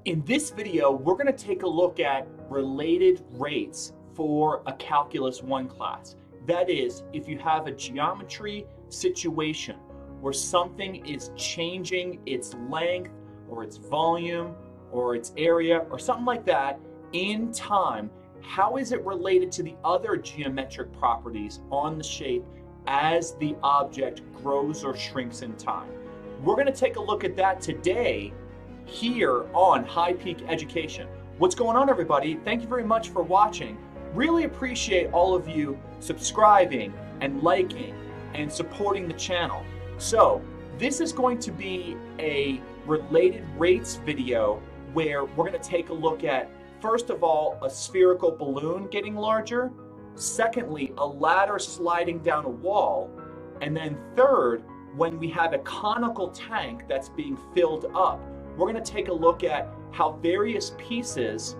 In this video, we're going to take a look at related rates for a Calculus 1 class. That is, if you have a geometry situation where something is changing its length or its volume or its area or something like that in time, how is it related to the other geometric properties on the shape as the object grows or shrinks in time? We're going to take a look at that today here on High Peak Education. What's going on, everybody? Thank you very much for watching. Really appreciate all of you subscribing and liking and supporting the channel. So this is going to be a related rates video where we're going to take a look at, first of all, a spherical balloon getting larger, secondly, a ladder sliding down a wall, and then third, when we have a conical tank that's being filled up, we're going to take a look at how various pieces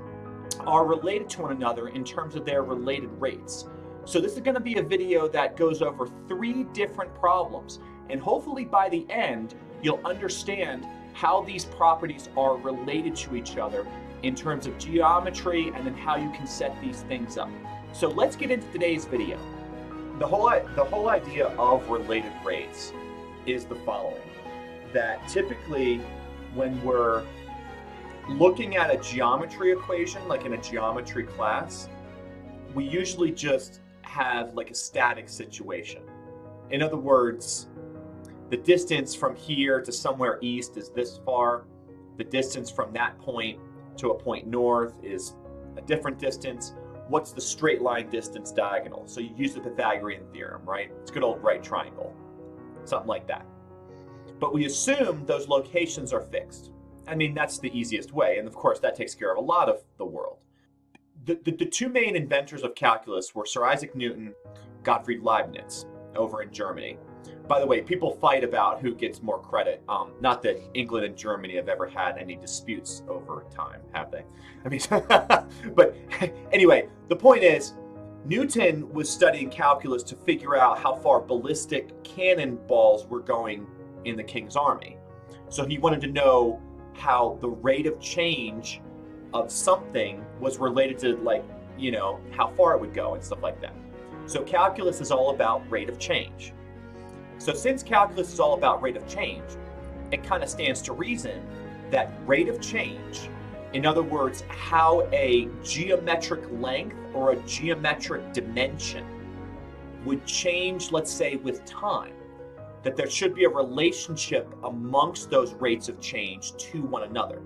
are related to one another in terms of their related rates. So this is going to be a video that goes over 3 different problems, and hopefully by the end you'll understand how these properties are related to each other in terms of geometry and then how you can set these things up. So let's get into today's video. The whole idea of related rates is the following: that typically when we're looking at a geometry equation, like in a geometry class, we usually just have like a static situation. In other words, the distance from here to somewhere east is this far. The distance from that point to a point north is a different distance. What's the straight line distance diagonal? So you use the Pythagorean Theorem, right? It's a good old right triangle, something like that. But we assume those locations are fixed. I mean, that's the easiest way, and of course that takes care of a lot of the world. The 2 main inventors of calculus were Sir Isaac Newton, Gottfried Leibniz, over in Germany. By the way, people fight about who gets more credit. Not that England and Germany have ever had any disputes over time, have they? I mean, but anyway, the point is, Newton was studying calculus to figure out how far ballistic cannonballs were going in the king's army. So he wanted to know how the rate of change of something was related to, like, you know, how far it would go and stuff like that. So calculus is all about rate of change. So since calculus is all about rate of change, it kind of stands to reason that rate of change, in other words, how a geometric length or a geometric dimension would change, let's say, with time, that there should be a relationship amongst those rates of change to one another.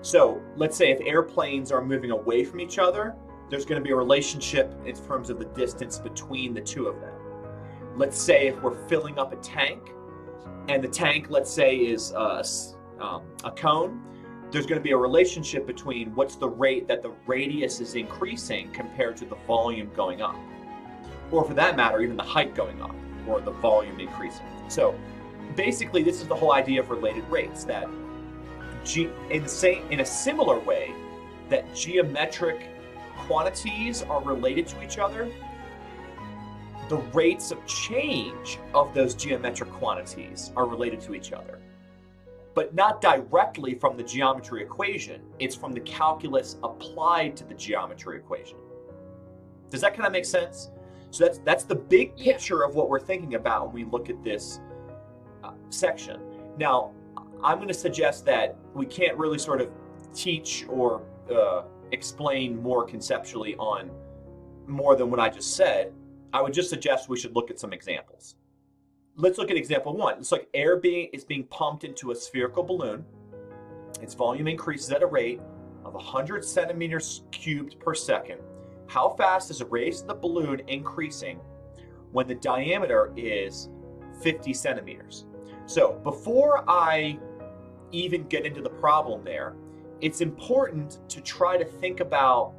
So let's say if airplanes are moving away from each other, there's going to be a relationship in terms of the distance between the 2 of them. Let's say if we're filling up a tank, and the tank, let's say, is a cone, there's going to be a relationship between what's the rate that the radius is increasing compared to the volume going up. Or for that matter, even the height going up, or the volume increasing. So basically this is the whole idea of related rates, that in a similar way that geometric quantities are related to each other, the rates of change of those geometric quantities are related to each other. But not directly from the geometry equation, it's from the calculus applied to the geometry equation. Does that kind of make sense? So that's the big picture of what we're thinking about when we look at this section. Now, I'm going to suggest that we can't really sort of teach or explain more conceptually on more than what I just said. I would just suggest we should look at some examples. Let's look at example 1. It's like air is being pumped into a spherical balloon. Its volume increases at a rate of 100 centimeters cubed per second. How fast is the radius of the balloon increasing when the diameter is 50 centimeters? So before I even get into the problem there, it's important to try to think about,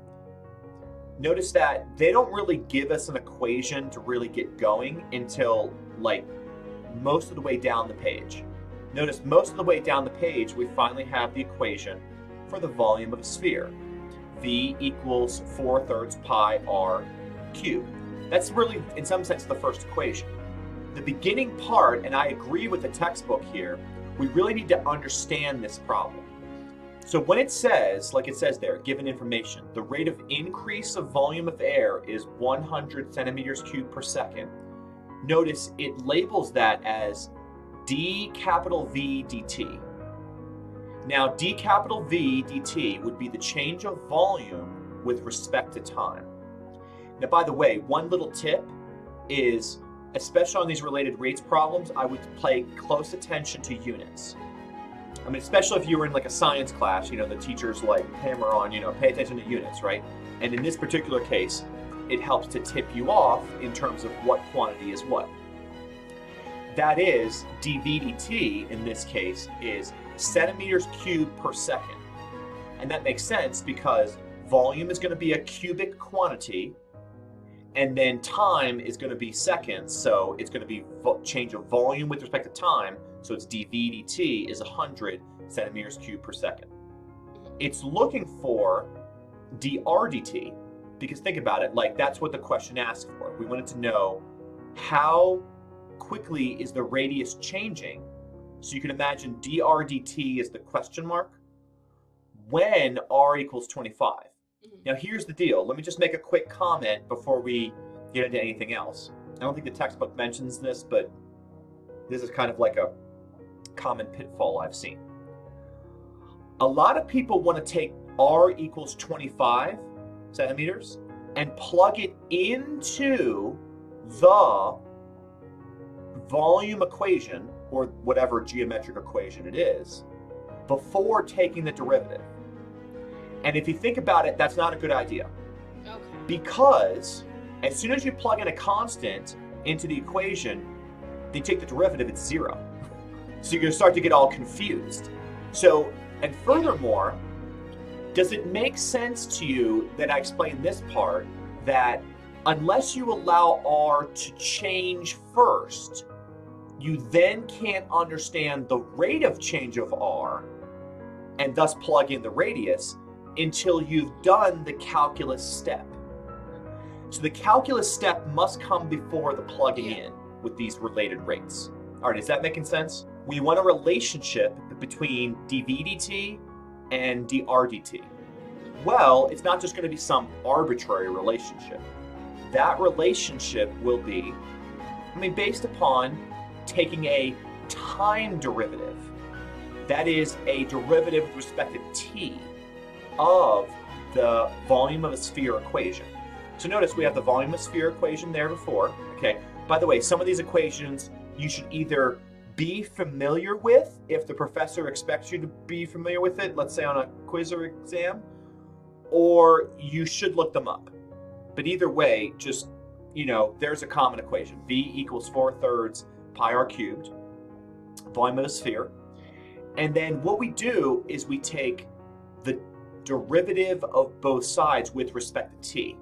notice that they don't really give us an equation to really get going until like most of the way down the page. Notice most of the way down the page, we finally have the equation for the volume of a sphere. V equals 4/3 pi r cubed. That's really, in some sense, the first equation. The beginning part, and I agree with the textbook here, we really need to understand this problem. So when it says, like it says there, given information, the rate of increase of volume of air is 100 centimeters cubed per second, notice it labels that as d capital V dt. Now, d capital V dt would be the change of volume with respect to time. Now, by the way, one little tip is, especially on these related rates problems, I would pay close attention to units. I mean, especially if you were in like a science class, you know, the teachers like hammer on, you know, pay attention to units, right? And in this particular case, it helps to tip you off in terms of what quantity is what. That is, dV dt in this case is centimeters cubed per second. And that makes sense because volume is going to be a cubic quantity, and then time is going to be seconds, so it's going to be change of volume with respect to time, so it's dV dt is 100 centimeters cubed per second. It's looking for dr dt, because think about it, like that's what the question asked for. We wanted to know how quickly is the radius changing, so you can imagine dr dt is the question mark, when r equals 25. Now here's the deal. Let me just make a quick comment before we get into anything else. I don't think the textbook mentions this, but this is kind of like a common pitfall I've seen. A lot of people want to take r equals 25 centimeters and plug it into the volume equation, or whatever geometric equation it is, before taking the derivative. And if you think about it, that's not a good idea. Okay. Because as soon as you plug in a constant into the equation, then you take the derivative, it's zero. So you're going to start to get all confused. So, and furthermore, does it make sense to you that I explained this part, that unless you allow r to change first, you then can't understand the rate of change of r and thus plug in the radius until you've done the calculus step. So the calculus step must come before the plugging in with these related rates. All right, is that making sense? We want a relationship between dV dt and dr dt. Well, it's not just going to be some arbitrary relationship. That relationship will be, based upon taking a time derivative. That is a derivative with respect to t of the volume of a sphere equation. So notice we have the volume of sphere equation there before. Okay. By the way, some of these equations you should either be familiar with if the professor expects you to be familiar with it, let's say on a quiz or exam, or you should look them up. But either way, just, there's a common equation. V equals 4/3 pi r cubed, volume of a sphere. And then what we do is we take the derivative of both sides with respect to t.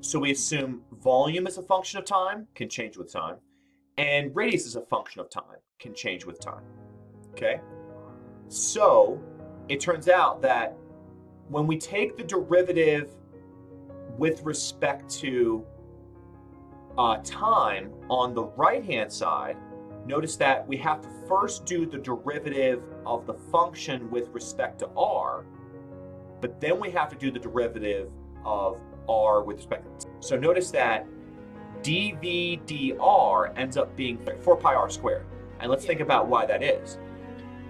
So we assume volume is a function of time, can change with time, and radius is a function of time, can change with time. Okay? So it turns out that when we take the derivative with respect to time on the right-hand side, notice that we have to first do the derivative of the function with respect to r, but then we have to do the derivative of r with respect to t. So notice that dV dr ends up being 4 pi r squared. And let's think about why that is.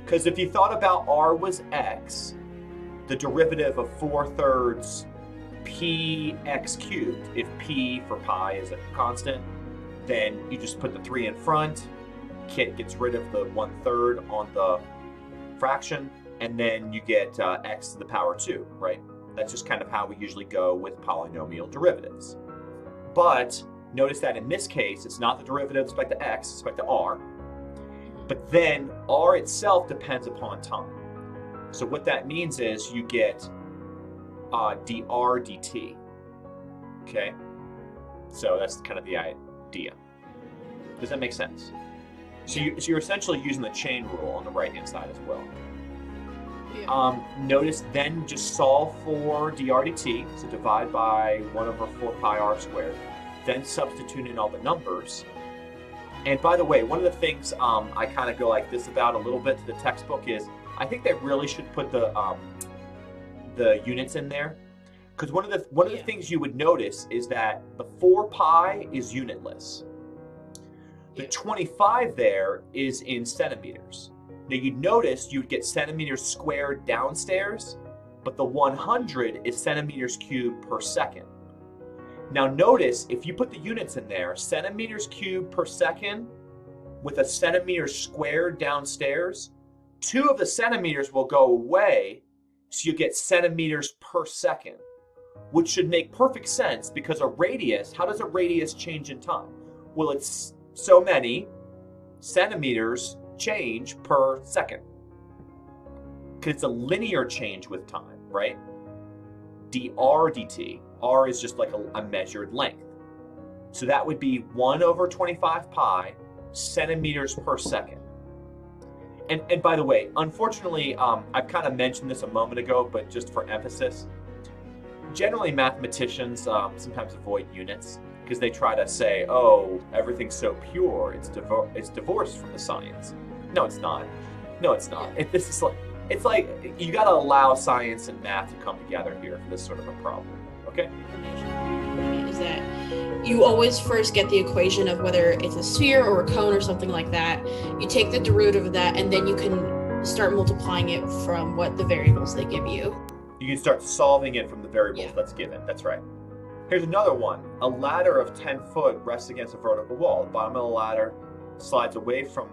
Because if you thought about r was x, the derivative of 4/3 px cubed, if p for pi is a constant, then you just put the 3 in front, Kit gets rid of the 1/3 on the fraction, and then you get x to the power 2, right? That's just kind of how we usually go with polynomial derivatives. But notice that in this case, it's not the derivative with respect to x, with respect to r. But then r itself depends upon time. So what that means is you get dr dt. Okay? So that's kind of the idea. Does that make sense? So you're essentially using the chain rule on the right-hand side as well. Yeah. Notice then just solve for dr dt, so divide by 1/4 pi r squared. Then substitute in all the numbers. And by the way, one of the things I kind of go like this about a little bit to the textbook is I think they really should put the units in there, because one of the things you would notice is that the 4 pi is unitless. The 25 there is in centimeters. Now you'd notice you'd get centimeters squared downstairs, but the 100 is centimeters cubed per second. Now notice, if you put the units in there, centimeters cubed per second with a centimeter squared downstairs, 2 of the centimeters will go away, so you get centimeters per second, which should make perfect sense because a radius, how does a radius change in time? Well, it's so many centimeters change per second, because it's a linear change with time, right? dr dt. R is just like a measured length. So that would be 1 over 25 pi centimeters per second. And by the way, unfortunately, I've kind of mentioned this a moment ago, but just for emphasis, generally mathematicians sometimes avoid units because they try to say, oh, everything's so pure, it's divorced from the science. No, it's not. No, it's not. It's like you got to allow science and math to come together here for this sort of a problem. Okay? Is that you always first get the equation of whether it's a sphere or a cone or something like that. You take the derivative of that, and then you can start multiplying it from what the variables they give you. You can start solving it from the variables that's given. That's right. Here's another one. A ladder of 10 foot rests against a vertical wall. The bottom of the ladder slides away from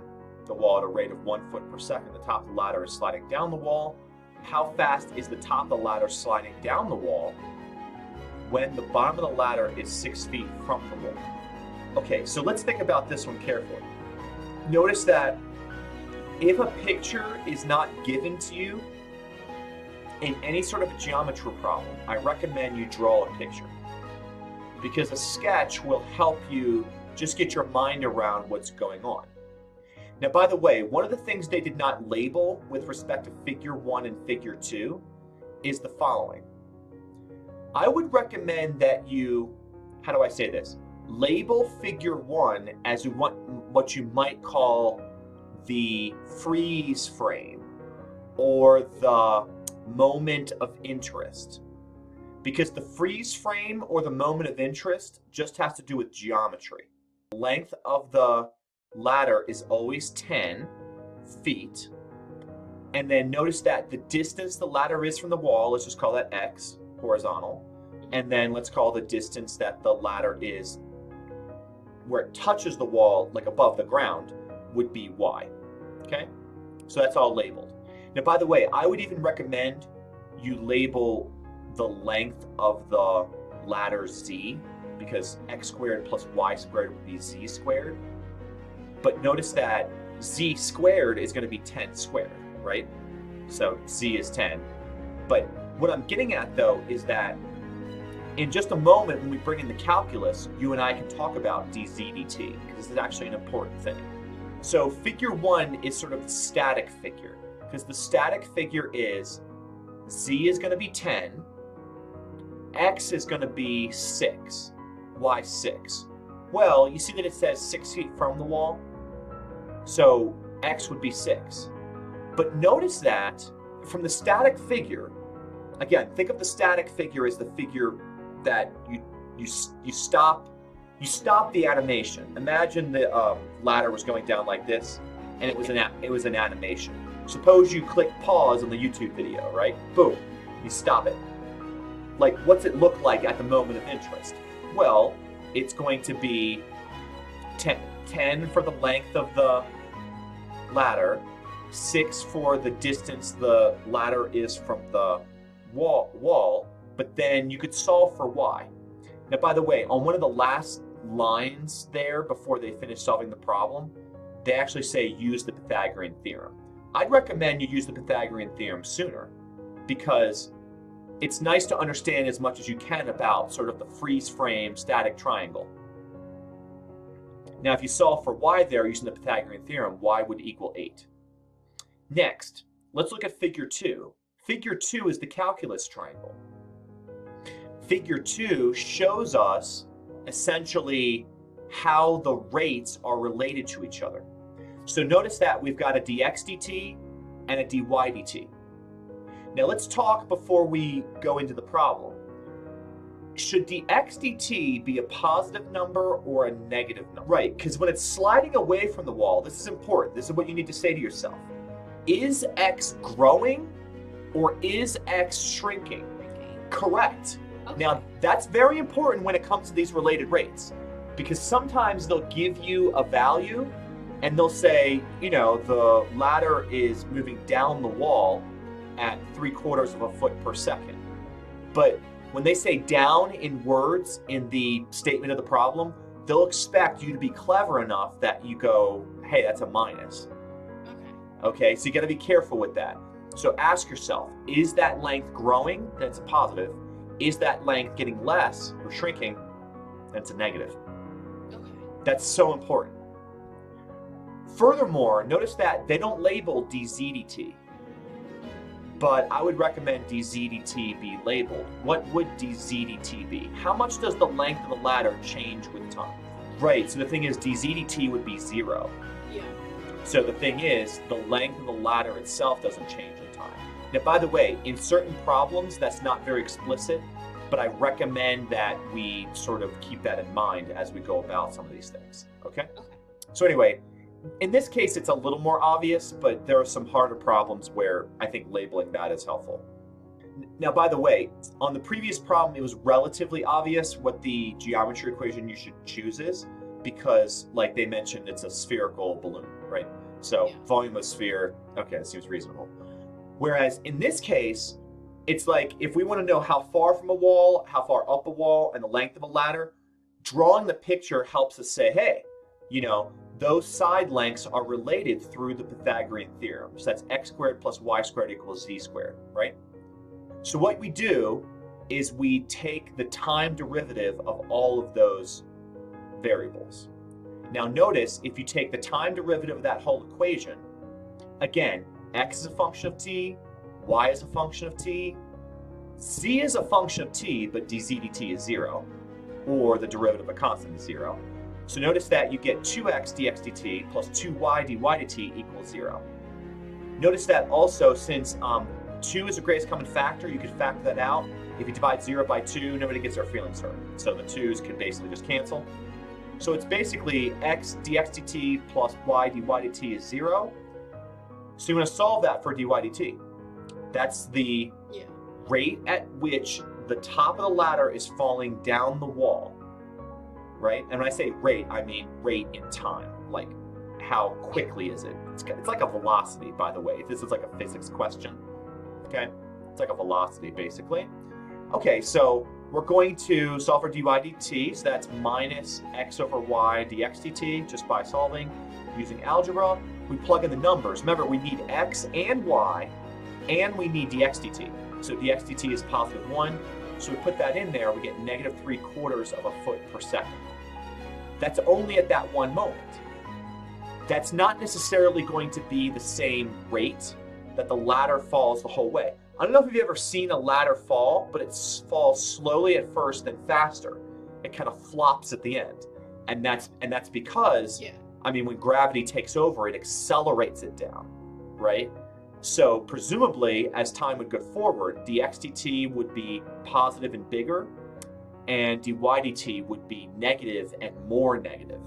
the wall at a rate of 1 foot per second. The top of the ladder is sliding down the wall. How fast is the top of the ladder sliding down the wall when the bottom of the ladder is 6 feet from the wall? Okay, so let's think about this one carefully. Notice that if a picture is not given to you in any sort of a geometry problem, I recommend you draw a picture, because a sketch will help you just get your mind around what's going on. Now, by the way, one of the things they did not label with respect to figure 1 and figure 2 is the following. I would recommend that you, how do I say this? Label figure 1 as what you might call the freeze frame or the moment of interest. Because the freeze frame or the moment of interest just has to do with geometry. The length of the ladder is always 10 feet. And then notice that the distance the ladder is from the wall, let's just call that x, horizontal. And then let's call the distance that the ladder is where it touches the wall, like above the ground, would be y. Okay? So that's all labeled. Now, by the way, I would even recommend you label the length of the ladder z, because x squared plus y squared would be z squared. But notice that z squared is going to be 10 squared, right? So z is 10. But what I'm getting at, though, is that in just a moment, when we bring in the calculus, you and I can talk about dz dt, because this is actually an important thing. So figure 1 is sort of the static figure, because the static figure is z is going to be 10, x is going to be 6, y 6. Well, you see that it says 6 feet from the wall? So x would be 6. But notice that from the static figure, again, think of the static figure as the figure that you stop the animation. Imagine the ladder was going down like this, and it was an animation. Suppose you click pause on the YouTube video, right? Boom, you stop it. Like, what's it look like at the moment of interest? Well, it's going to be 10 for the length of the ladder, 6 for the distance the ladder is from the wall, but then you could solve for y. Now, by the way, on one of the last lines there before they finish solving the problem, they actually say use the Pythagorean Theorem. I'd recommend you use the Pythagorean Theorem sooner, because it's nice to understand as much as you can about sort of the freeze frame static triangle. Now, if you solve for y there using the Pythagorean Theorem, y would equal 8. Next, let's look at figure 2. Figure 2 is the calculus triangle. Figure 2 shows us essentially how the rates are related to each other. So notice that we've got a dx dt and a dy dt. Now let's talk before we go into the problem. Should dx dt be a positive number or a negative number? Right, because when it's sliding away from the wall, this is important. This is what you need to say to yourself. Is x growing or is x shrinking? Correct. Okay. Now, that's very important when it comes to these related rates, because sometimes they'll give you a value and they'll say, you know, the ladder is moving down the wall at 3/4 of a foot per second. But when they say down in words in the statement of the problem, they'll expect you to be clever enough that you go, hey, that's a minus. Okay, so you got to be careful with that. So ask yourself, is that length growing? That's a positive. Is that length getting less or shrinking? That's a negative. Okay. That's so important. Furthermore, notice that they don't label dz dt, but I would recommend dz dt be labeled. What would dz dt be? How much does the length of the ladder change with time? Right, so the thing is dz dt would be 0. Yeah. So the thing is, the length of the ladder itself doesn't change in time. Now, by the way, in certain problems, that's not very explicit, but I recommend that we sort of keep that in mind as we go about some of these things, okay? So anyway, in this case, it's a little more obvious, but there are some harder problems where I think labeling that is helpful. Now, by the way, on the previous problem, it was relatively obvious what the geometry equation you should choose is, because, like they mentioned, it's a spherical balloon, right? So volume of sphere, okay, that seems reasonable. Whereas in this case, it's like if we want to know how far from a wall, how far up a wall, and the length of a ladder, drawing the picture helps us say, hey, you know, those side lengths are related through the Pythagorean Theorem. So that's x squared plus y squared equals z squared, right? So what we do is we take the time derivative of all of those variables. Now notice, if you take the time derivative of that whole equation, again, x is a function of t, y is a function of t, z is a function of t, but dz dt is 0, or the derivative of a constant is 0. So notice that you get 2x dx dt plus 2y dy dt equals 0. Notice that also, since 2 is the greatest common factor, you could factor that out. If you divide 0 by 2, nobody gets their feelings hurt. So the 2's can basically just cancel. So it's basically x dx dt plus y dy dt is 0. So you want to solve that for dy dt. That's the rate at which the top of the ladder is falling down the wall, right? And when I say rate, I mean rate in time. Like, how quickly is it? It's like a velocity, by the way. This is like a physics question, okay? It's like a velocity, basically. Okay, so we're going to solve for dy dt, so that's minus x over y dx dt, just by solving using algebra. We plug in the numbers. Remember, we need x and y, and we need dx dt. So dx dt is positive 1, so we put that in there, we get negative 3/4 of a foot per second. That's only at that one moment. That's not necessarily going to be the same rate that the ladder falls the whole way. I don't know if you've ever seen a ladder fall, but it falls slowly at first, then faster. It kind of flops at the end. And that's because, I mean, when gravity takes over, it accelerates it down, right? So presumably, as time would go forward, dx dt would be positive and bigger, and dy dt would be negative and more negative.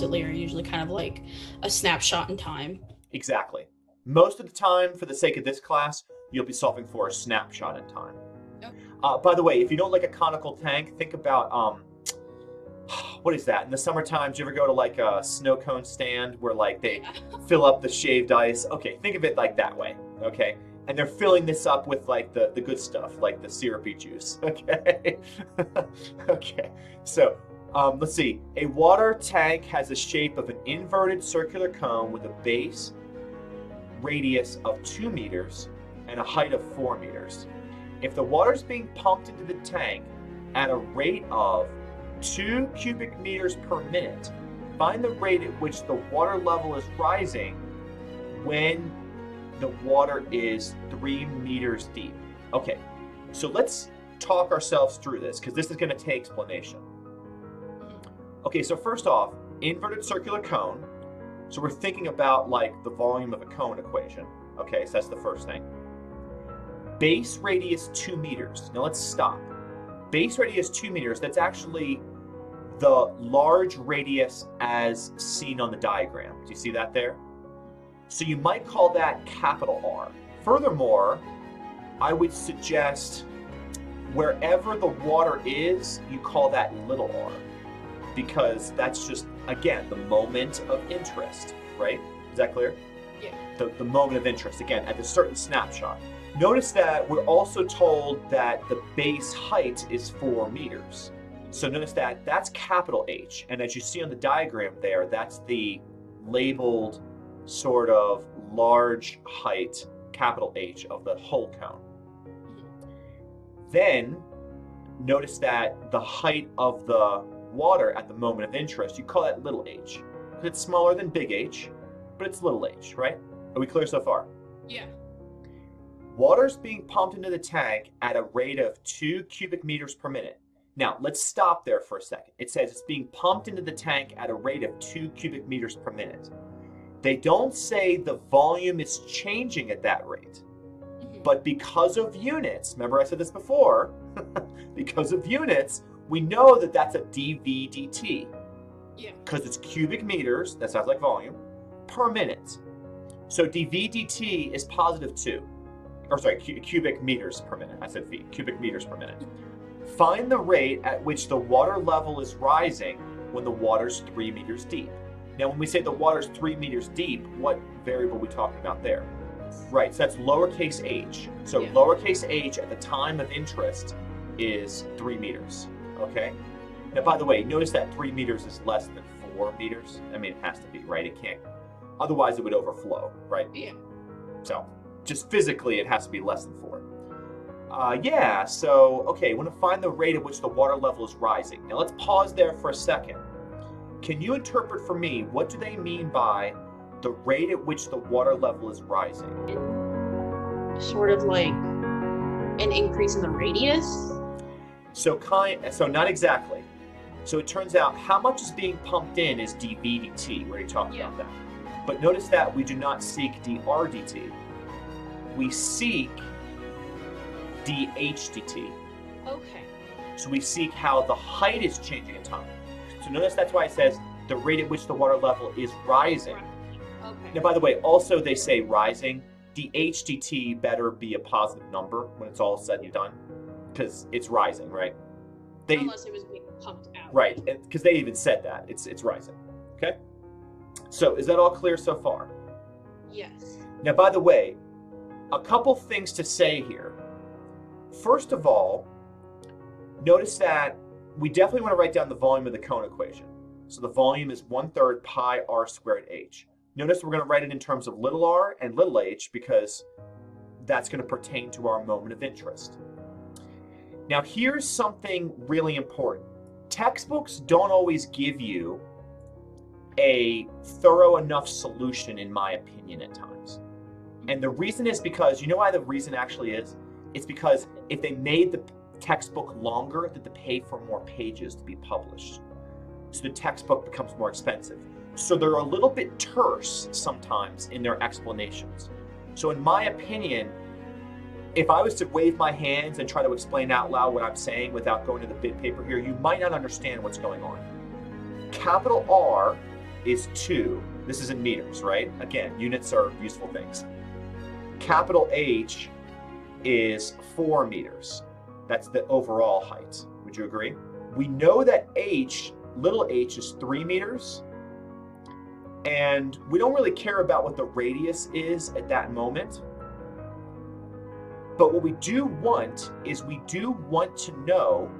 Are usually kind of like a snapshot in time. Exactly. Most of the time, for the sake of this class, you'll be solving for a snapshot in time. By the way, if you don't like a conical tank, think about, what is that? In the summertime, do you ever go to like a snow cone stand where like they fill up the shaved ice? Okay, think of it like that way, okay? And they're filling this up with like the good stuff, like the syrupy juice, okay? Okay, so let's see. A water tank has the shape of an inverted circular cone with a base radius of 2 meters and a height of 4 meters. If the water is being pumped into the tank at a rate of 2 cubic meters per minute, find the rate at which the water level is rising when the water is 3 meters deep. Okay, so let's talk ourselves through this, because this is going to take explanation. Okay, so first off, inverted circular cone. So we're thinking about like the volume of a cone equation. Okay, so that's the first thing. Base radius 2 meters. Now let's stop. Base radius 2 meters, that's actually the large radius as seen on the diagram. Do you see that there? So you might call that capital R. Furthermore, I would suggest wherever the water is, you call that little r, because that's just, again, the moment of interest, right? Is that clear? Yeah. The moment of interest, again, at a certain snapshot. Notice that we're also told that the base height is 4 meters. So notice that that's capital H. And as you see on the diagram there, that's the labeled sort of large height, capital H, of the whole cone. Then notice that the height of the water at the moment of interest, you call that little h. It's smaller than big H, but it's little h, right? Are we clear so far? Yeah. Water's being pumped into the tank at a rate of 2 cubic meters per minute. Now, let's stop there for a second. It says it's being pumped into the tank at a rate of 2 cubic meters per minute. They don't say the volume is changing at that rate. But because of units, remember I said this before, because of units, we know that that's a dV dt. Yeah. Because it's cubic meters, that sounds like volume, per minute. So dV dt is positive 2. Or sorry, cubic meters per minute. I said feet, cubic meters per minute. Find the rate at which the water level is rising when the water's 3 meters deep. Now, when we say the water's 3 meters deep, what variable are we talking about there? Right, so that's lowercase h. So yeah. Lowercase h at the time of interest is 3 meters, okay? Now, by the way, notice that 3 meters is less than 4 meters. I mean, it has to be, right? It can't, otherwise it would overflow, right? Yeah. So, just physically, it has to be less than 4. Yeah, so, okay, we want to find the rate at which the water level is rising. Now, let's pause there for a second. Can you interpret for me, what do they mean by the rate at which the water level is rising? Sort of like an increase in the radius? So not exactly. So it turns out how much is being pumped in is dV dt. We already talked about that. But notice that we do not seek dr dt. We seek dH dt. Okay. So we seek how the height is changing in time. So notice that's why it says the rate at which the water level is rising. Okay. Now, by the way, also they say rising. The dt better be a positive number when it's all said and done, because it's rising, right? Unless it was being pumped out. Right, because they even said that. It's rising, okay? So is that all clear so far? Yes. Now, by the way, a couple things to say here. First of all, notice that we definitely want to write down the volume of the cone equation. So the volume is 1/3 pi r squared h. Notice we're going to write it in terms of little r and little h because that's going to pertain to our moment of interest. Now here's something really important. Textbooks don't always give you a thorough enough solution, in my opinion, at times. And the reason is because, you know why the reason actually is? It's because if they made the textbook longer, that they pay for more pages to be published. So the textbook becomes more expensive. So they're a little bit terse sometimes in their explanations. So in my opinion, if I was to wave my hands and try to explain out loud what I'm saying without going to the bit paper here, you might not understand what's going on. Capital R is 2. This is in meters, right? Again, units are useful things. Capital H is 4 meters. That's the overall height. Would you agree? We know that h, little h, is 3 meters. And we don't really care about what the radius is at that moment. But what we do want is we do want to know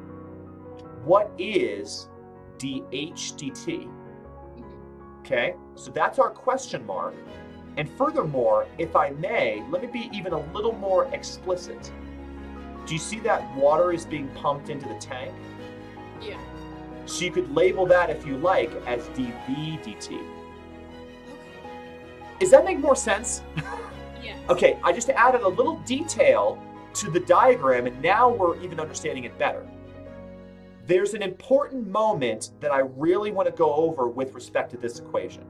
what is dH dt. Okay, so that's our question mark. And furthermore, if I may, let me be even a little more explicit. Do you see that water is being pumped into the tank? Yeah. So you could label that, if you like, as dV dt. Okay. Does that make more sense? Yeah. Okay, I just added a little detail to the diagram, and now we're even understanding it better. There's an important moment that I really want to go over with respect to this equation.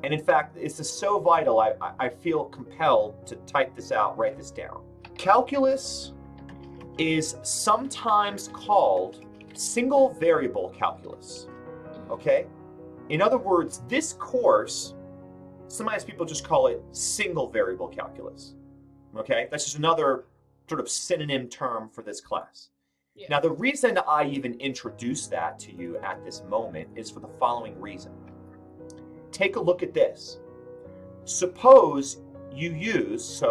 And in fact, this is so vital, I feel compelled to type this out, write this down. Calculus is sometimes called single variable calculus, okay? In other words, this course, sometimes people just call it single variable calculus, okay? That's just another sort of synonym term for this class. Yeah. Now, the reason I even introduced that to you at this moment is for the following reason. Take a look at this. Suppose you use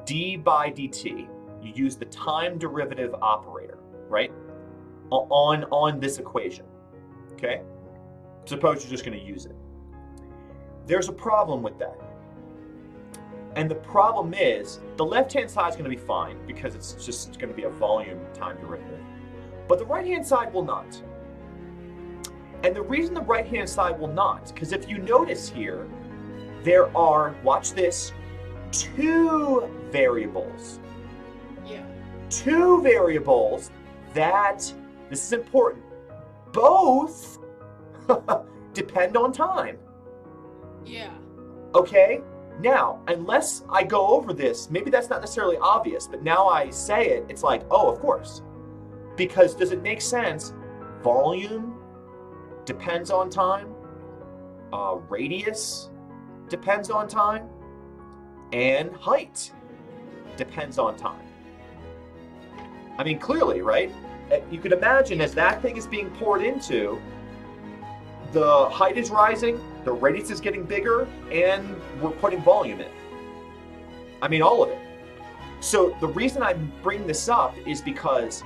d by dt. You use the time derivative operator, right? On this equation, okay? Suppose you're just going to use it. There's a problem with that. And the problem is, the left-hand side is going to be fine because it's just going to be a volume time derivative. But the right-hand side will not. And the reason the right-hand side will not, because if you notice here, there are, watch this, two variables. Yeah. Two variables that, this is important, both depend on time. Yeah. Okay? Now, unless I go over this, maybe that's not necessarily obvious, but now I say it, it's like, oh, of course. Because does it make sense? Volume depends on time. Radius depends on time. And height depends on time. I mean, clearly, right? You could imagine as that thing is being poured into, the height is rising, the radius is getting bigger, and we're putting volume in. I mean, all of it. So the reason I bring this up is because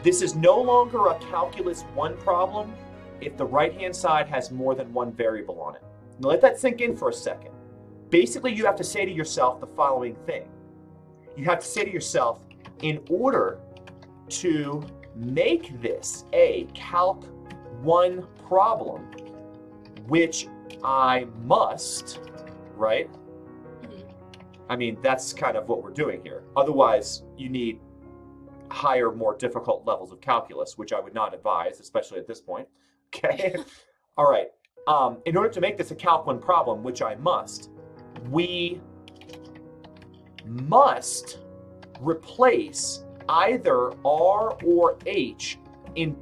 this is no longer a calculus 1 problem if the right-hand side has more than one variable on it. Now let that sink in for a second. Basically, you have to say to yourself the following thing. You have to say to yourself, in order to make this a Calc 1 problem, which I must, right? I mean, that's kind of what we're doing here. Otherwise, you need higher, more difficult levels of calculus, which I would not advise, especially at this point. Okay? All right. In order to make this a Calc 1 problem, which I must, we must replace either R or H in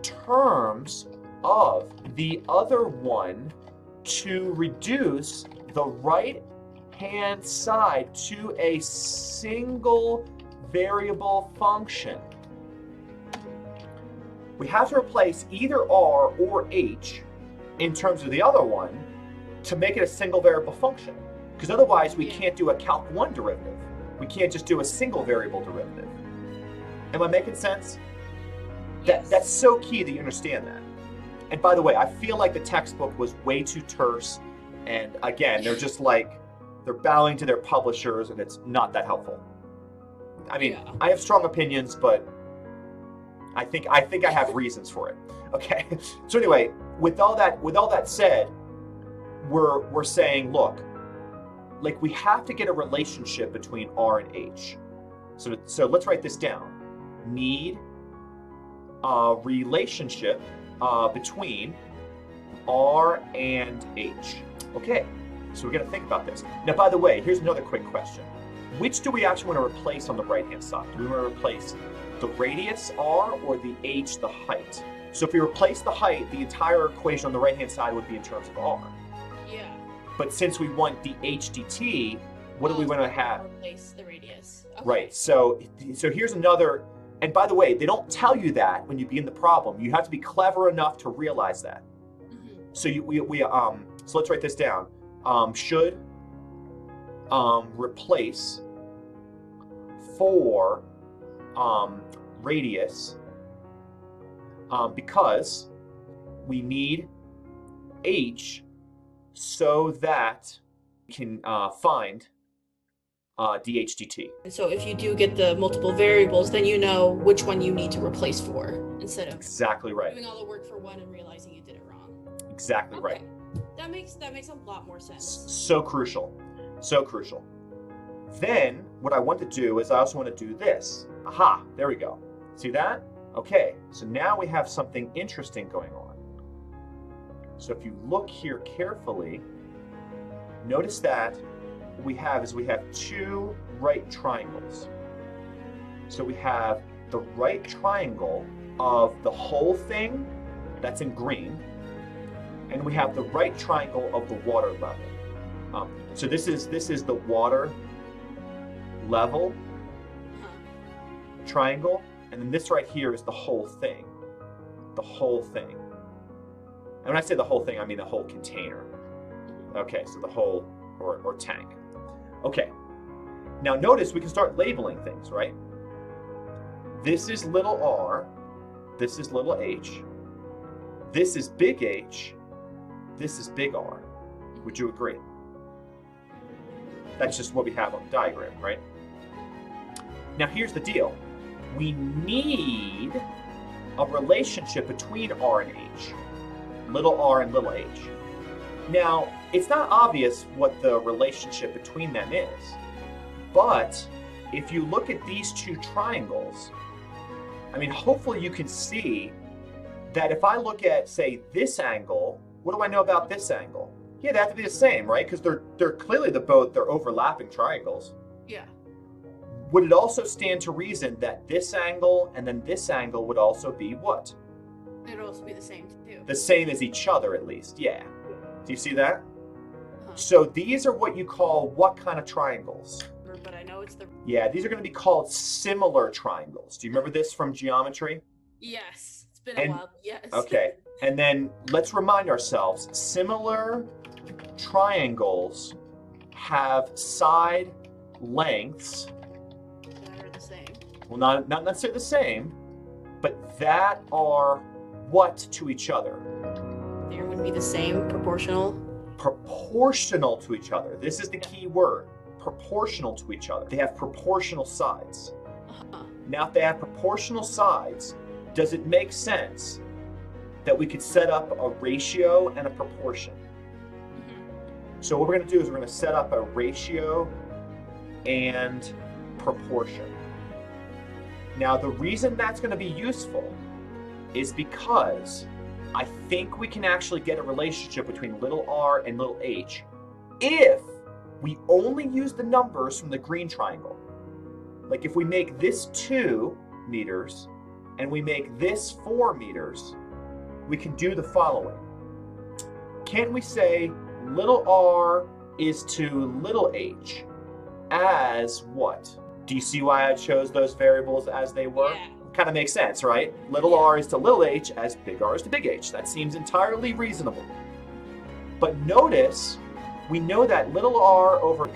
terms of the other one to reduce the right-hand side to a single variable function. We have to replace either R or H in terms of the other one to make it a single variable function. Because otherwise we can't do a Calc 1 derivative. We can't just do a single variable derivative. Am I making sense? Yes. That's so key that you understand that. And by the way, I feel like the textbook was way too terse. And again, they're just like, they're bowing to their publishers and it's not that helpful. I mean, Yeah. I have strong opinions, but I think I have reasons for it. Okay. So anyway, with all that said, we're saying, look, like we have to get a relationship between R and H. So let's write this down. Need a relationship between R and H. Okay, so we're going to think about this. Now, by the way, here's another quick question. Which do we actually want to replace on the right-hand side? Do we want to replace the radius R or the H, the height? So if we replace the height, the entire equation on the right-hand side would be in terms of R. Yeah. But since we want the H dt, what do we want to have? Replace the radius. Okay. Right, so here's another, and by the way, they don't tell you that when you begin the problem. You have to be clever enough to realize that. Mm-hmm. So let's write this down. Should replace for radius because we need H so that we can find dH dt. And so if you do get the multiple variables, then you know which one you need to replace for instead of Exactly right. doing all the work for one and realizing you did it wrong. Exactly right. That makes a lot more sense. So crucial. So crucial. Then what I want to do is I also want to do this. Aha, there we go. See that? Okay, so now we have something interesting going on. So if you look here carefully, notice that what we have is we have two right triangles. So we have the right triangle of the whole thing, that's in green, and we have the right triangle of the water level. So this is the water level triangle, and then this right here is the whole thing. The whole thing. And when I say the whole thing, I mean the whole container. Okay, so the whole, or tank. Okay, now notice we can start labeling things, right? This is little r, this is little h, this is big H, this is big R. Would you agree? That's just what we have on the diagram, right? Now here's the deal. We need a relationship between R and H, little r and little h. Now, it's not obvious what the relationship between them is, but if you look at these two triangles, I mean, hopefully you can see that if I look at, say, this angle, what do I know about this angle? Yeah, they have to be the same, right? Because they're clearly they're overlapping triangles. Yeah. Would it also stand to reason that this angle and then this angle would also be what? It'd also be the same too. The same as each other, at least, yeah. Do you see that? Uh-huh. So these are what you call what kind of triangles? But I know it's the... Yeah, these are going to be called similar triangles. Do you remember this from geometry? Yes. It's been a while, yes. Okay, and then let's remind ourselves, similar triangles have side lengths. That are the same. Well, not necessarily the same, but that are what to each other? There would be the same, proportional. Proportional to each other. This is the key word. Proportional to each other. They have proportional sides. Uh-huh. Now, if they have proportional sides, does it make sense that we could set up a ratio and a proportion? Mm-hmm. So what we're going to do is we're going to set up a ratio and proportion. Now, the reason that's going to be useful is because I think we can actually get a relationship between little r and little h if we only use the numbers from the green triangle. Like if we make this 2 meters and we make this 4 meters, we can do the following. Can't we say little r is to little h as what? Do you see why I chose those variables as they were? Yeah. Kind of makes sense, right? Little r is to little h as big R is to big H. That seems entirely reasonable. But notice, we know that little r over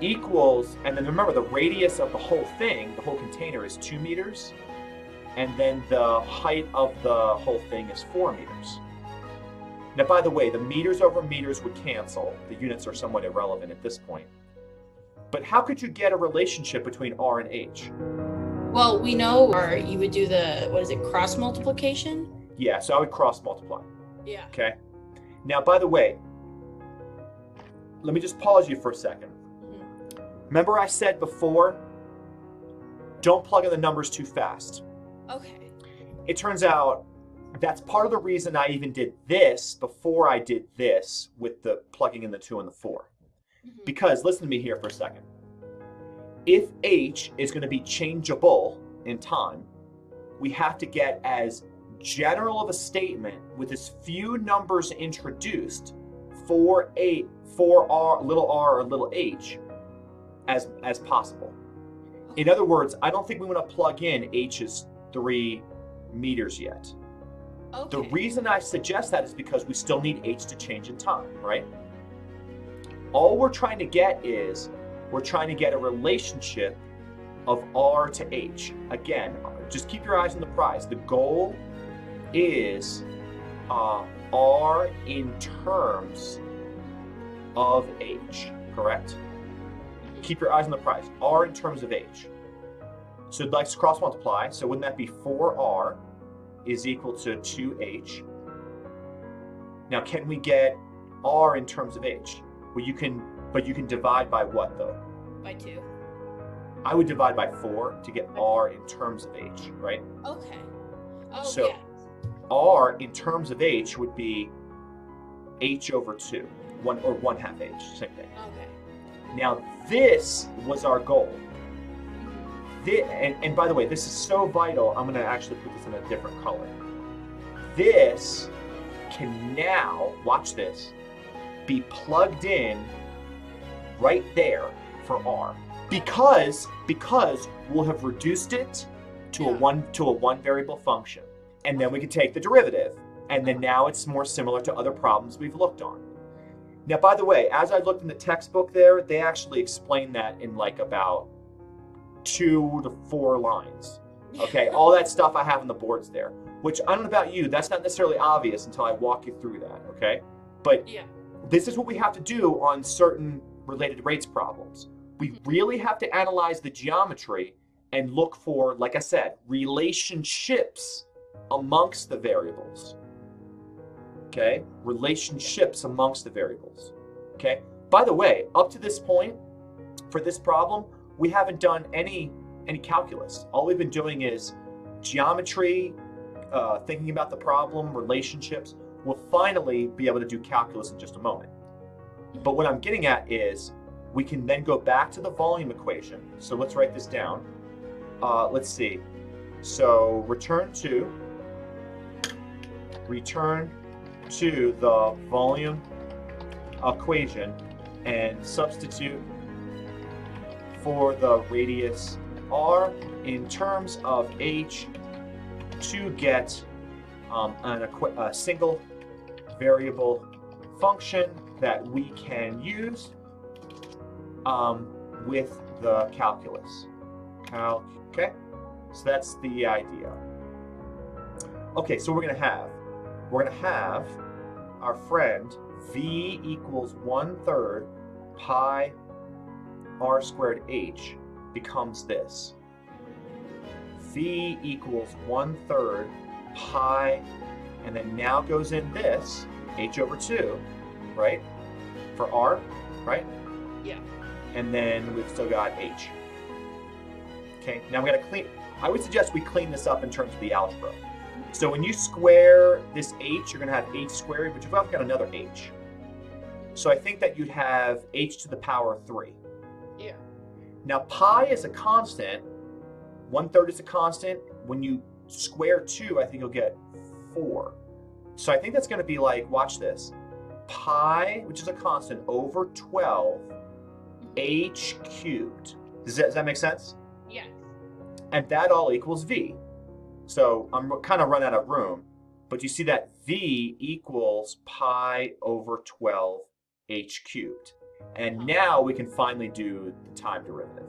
equals, and then remember the radius of the whole thing, the whole container is 2 meters, and then the height of the whole thing is 4 meters. Now, by the way, the meters over meters would cancel. The units are somewhat irrelevant at this point. But how could you get a relationship between r and h? Well, we know, or you would do the, what is it, cross multiplication? Yeah, so I would cross multiply. Yeah. Okay. Now, by the way, let me just pause you for a second. Mm-hmm. Remember I said before, don't plug in the numbers too fast. Okay. It turns out that's part of the reason I even did this before I did this with the plugging in the 2 and the 4. Mm-hmm. Because, listen to me here for a second. If h is going to be changeable in time, we have to get as general of a statement with as few numbers introduced for r, little r or little h as possible. In other words, I don't think we want to plug in h is 3 meters yet. Okay. The reason I suggest that is because we still need h to change in time, right? All we're trying to get is, we're trying to get a relationship of r to h. Again, just keep your eyes on the prize. The goal is r in terms of h, correct? Keep your eyes on the prize. R in terms of h. So let's cross multiply. So wouldn't that be 4r is equal to 2h? Now, can we get r in terms of h? Well, you can divide by what, though? By 2. I would divide by 4 to get r in terms of h, right? Okay. Oh, So, yeah. r in terms of h would be h over 2, 1 or 1/2 h, same thing. Okay. Now this was our goal. And by the way, this is so vital, I'm going to actually put this in a different color. This can now, watch this, be plugged in right there for r. Because we'll have reduced it to a one variable function. And then we can take the derivative. And then now it's more similar to other problems we've looked on. Now, by the way, as I looked in the textbook there, they actually explain that in like about 2 to 4 lines. Okay, all that stuff I have on the boards there, which I don't know about you, that's not necessarily obvious until I walk you through that, okay? But this is what we have to do on certain related rates problems. We really have to analyze the geometry and look for, like I said, relationships amongst the variables. Okay, relationships amongst the variables. Okay, by the way, up to this point, for this problem, we haven't done any calculus. All we've been doing is geometry, thinking about the problem, relationships. We'll finally be able to do calculus in just a moment. But what I'm getting at is we can then go back to the volume equation. So let's write this down. Let's see. So return to the volume equation and substitute for the radius r in terms of h to get a single variable function that we can use with the calculus. Okay, so that's the idea. Okay, so we're gonna have our friend v equals 1/3 pi r squared h becomes this. V equals 1/3 pi, and then now goes in this h over 2, right? For r, right? Yeah. And then we've still got h. Okay, now we gotta clean. I would suggest we clean this up in terms of the algebra. So when you square this h, you're going to have h squared, but you've also got another h. So I think that you'd have h to the power 3. Yeah. Now pi is a constant. 1/3 is a constant. When you square 2, I think you'll get 4. So I think that's going to be like, watch this, pi, which is a constant, over 12 h cubed. Does that make sense? Yes. And that all equals v. So I'm kind of run out of room, but you see that v equals pi over 12 h cubed. And now we can finally do the time derivative.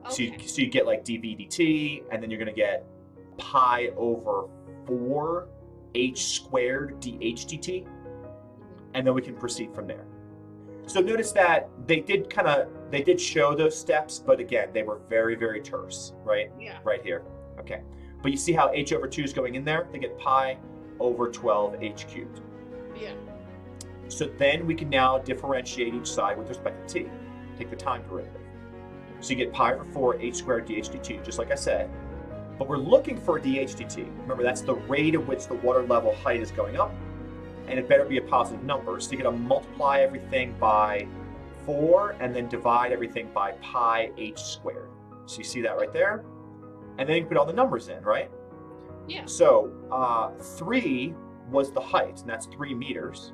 Okay. So you get like dv dt, and then you're going to get pi over 4 h squared dh dt, and then we can proceed from there. So notice that they did show those steps, but again, they were very, very terse, right? Yeah. Right here. Okay. But you see how h over 2 is going in there? They get pi over 12 h cubed. Yeah. So then we can now differentiate each side with respect to t. Take the time derivative. So you get pi over 4 h squared dh dt, just like I said. But we're looking for dh dt. Remember, that's the rate at which the water level height is going up. And it better be a positive number. So you're going to multiply everything by 4 and then divide everything by pi h squared. So you see that right there? And then you put all the numbers in, right? Yeah. So 3 was the height, and that's 3 meters.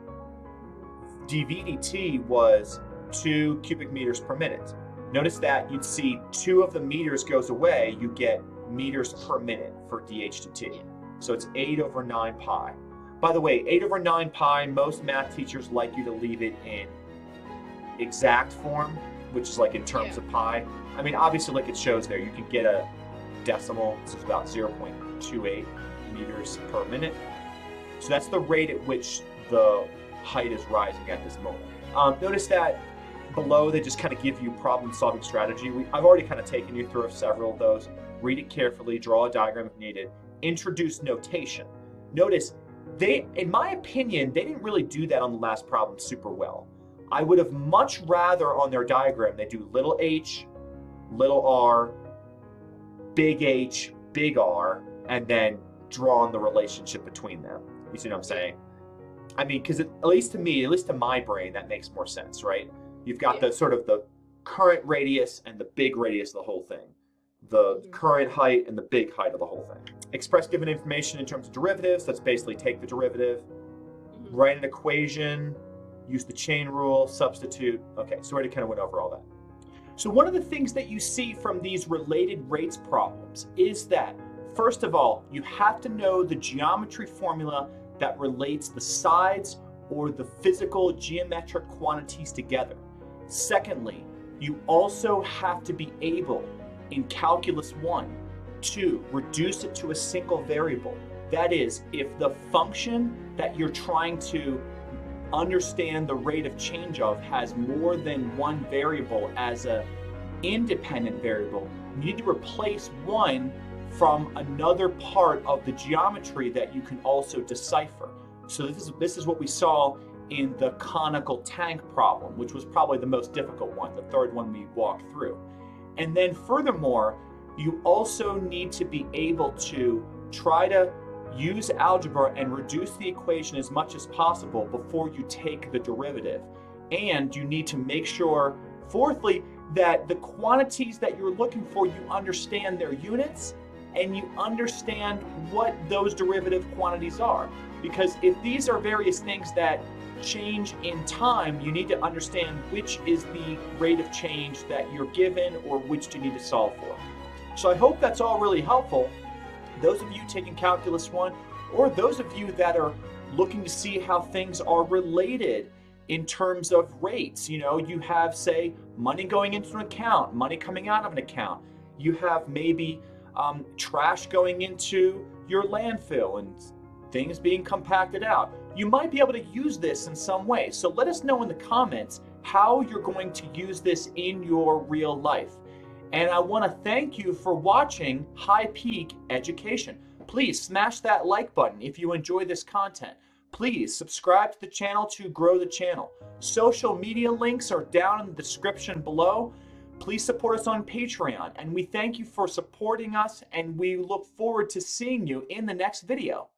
dv dt was 2 cubic meters per minute. Notice that you'd see 2 of the meters goes away, you get meters per minute for dh dt. Yeah. So it's 8 over 9 pi. By the way, 8 over 9 pi, most math teachers like you to leave it in exact form, which is like in terms of pi. I mean, obviously, like it shows there, you can get a decimal. This is about 0.28 meters per minute. So that's the rate at which the height is rising at this moment. Notice that below, they just kind of give you problem-solving strategy. I've already kind of taken you through several of those. Read it carefully, draw a diagram if needed, introduce notation. Notice, in my opinion, they didn't really do that on the last problem super well. I would have much rather on their diagram, they do little h, little r, big H, big R, and then drawn the relationship between them. You see what I'm saying? I mean, because at least to me, at least to my brain, that makes more sense, right? You've got the sort of the current radius and the big radius of the whole thing. The current height and the big height of the whole thing. Express given information in terms of derivatives. That's basically take the derivative, write an equation, use the chain rule, substitute. Okay, so we already kind of went over all that. So one of the things that you see from these related rates problems is that, first of all, you have to know the geometry formula that relates the sides or the physical geometric quantities together. Secondly, you also have to be able, in Calculus 1, to reduce it to a single variable. That is, if the function that you're trying to understand the rate of change of has more than one variable as an independent variable, you need to replace one from another part of the geometry that you can also decipher. So this is what we saw in the conical tank problem, which was probably the most difficult one, the third one we walked through. And then furthermore, you also need to be able to try to use algebra and reduce the equation as much as possible before you take the derivative. And you need to make sure, fourthly, that the quantities that you're looking for, you understand their units and you understand what those derivative quantities are. Because if these are various things that change in time, you need to understand which is the rate of change that you're given or which do you need to solve for. So I hope that's all really helpful. Those of you taking Calculus 1, or those of you that are looking to see how things are related in terms of rates. You know, you have, say, money going into an account, money coming out of an account. You have maybe trash going into your landfill and things being compacted out. You might be able to use this in some way. So let us know in the comments how you're going to use this in your real life. And I want to thank you for watching High Peak Education. Please smash that like button if you enjoy this content. Please subscribe to the channel to grow the channel. Social media links are down in the description below. Please support us on Patreon, and we thank you for supporting us, and we look forward to seeing you in the next video.